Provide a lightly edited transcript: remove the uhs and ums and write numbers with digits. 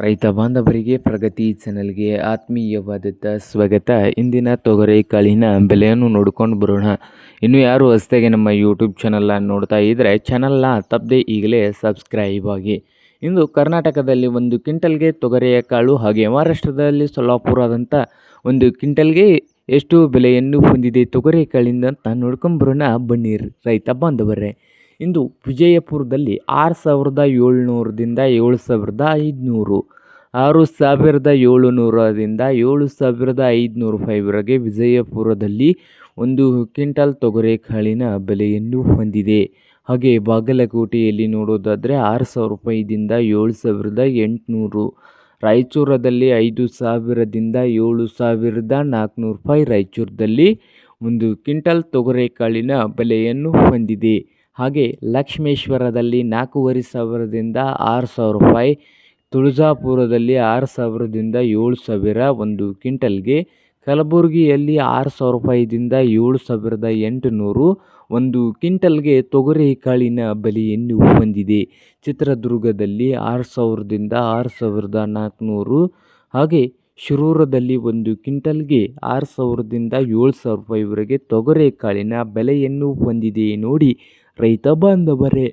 ರೈತ ಬಾಂಧವರಿಗೆ ಪ್ರಗತಿ ಚಾನಲ್ಗೆ ಆತ್ಮೀಯವಾದಂಥ ಸ್ವಾಗತ. ಇಂದಿನ ತೊಗರಿ ಕಾಳಿನ ಬೆಲೆಯನ್ನು ನೋಡ್ಕೊಂಡು ಬರೋಣ. ಇನ್ನು ಯಾರು ಹೊಸದಾಗಿ ನಮ್ಮ ಯೂಟ್ಯೂಬ್ ಚಾನಲ್ನ ನೋಡ್ತಾ ಇದ್ದರೆ ಚಾನಲ್ನ ತಪ್ಪದೆ ಈಗಲೇ ಸಬ್ಸ್ಕ್ರೈಬ್ ಆಗಿ. ಇಂದು ಕರ್ನಾಟಕದಲ್ಲಿ ಒಂದು ಕ್ವಿಂಟಲ್ಗೆ ತೊಗರಿಯ ಕಾಳು ಹಾಗೆ ಮಹಾರಾಷ್ಟ್ರದಲ್ಲಿ ಸೊಲ್ಲಾಪುರದಂಥ ಒಂದು ಕ್ವಿಂಟಲ್ಗೆ ಎಷ್ಟು ಬೆಲೆಯನ್ನು ಹೊಂದಿದೆ ತೊಗರಿ ಕಾಳಿಂದ ಅಂತ ನೋಡ್ಕೊಂಡು ಬರೋಣ ಬನ್ನಿ ರೈತ ಬಾಂಧವರೇ. ಇಂದು ವಿಜಯಪುರದಲ್ಲಿ 6,700ದಿಂದ 7,500, 6,700ದಿಂದ 7,500 ರೂಪಾಯಿವರೆಗೆ ವಿಜಯಪುರದಲ್ಲಿ ಒಂದು ಕ್ವಿಂಟಲ್ ತೊಗರಿ ಕಾಳಿನ ಬೆಲೆಯನ್ನು ಹೊಂದಿದೆ. ಹಾಗೆ ಬಾಗಲಕೋಟೆಯಲ್ಲಿ ನೋಡೋದಾದರೆ 6,000 ರೂಪಾಯಿದಿಂದ 7,800, ರಾಯಚೂರದಲ್ಲಿ 5,000ದಿಂದ 7,400 ರೂಪಾಯಿ ರಾಯಚೂರದಲ್ಲಿ ಒಂದು ಕ್ವಿಂಟಲ್ ತೊಗರಿ ಕಾಳಿನ ಬೆಲೆಯನ್ನು ಹೊಂದಿದೆ. ಹಾಗೆ ಲಕ್ಷ್ಮೇಶ್ವರದಲ್ಲಿ 4,500ದಿಂದ 6,000 ರೂಪಾಯಿ, ತುಳಜಾಪುರದಲ್ಲಿ 6,000ದಿಂದ 7,000 ಒಂದು ಕ್ವಿಂಟಲ್ಗೆ, ಕಲಬುರಗಿಯಲ್ಲಿ 6,000 ರೂಪಾಯಿದಿಂದ 7,800 ಒಂದು ಕ್ವಿಂಟಲ್ಗೆ ತೊಗರಿ ಕಾಳಿನ ಬೆಲೆಯನ್ನು ಹೊಂದಿದೆ. ಚಿತ್ರದುರ್ಗದಲ್ಲಿ 6,000ದಿಂದ 6,400, ಹಾಗೆ ಶಿರೂರದಲ್ಲಿ ಒಂದು ಕ್ವಿಂಟಲ್ಗೆ 6,000ದಿಂದ 7,000 ರೂಪಾಯಿವರೆಗೆ ತೊಗರಿ ಕಾಳಿನ ಬೆಲೆಯನ್ನು ಹೊಂದಿದೆ ನೋಡಿ ರೈತ ಬಾಂಧವರೇ.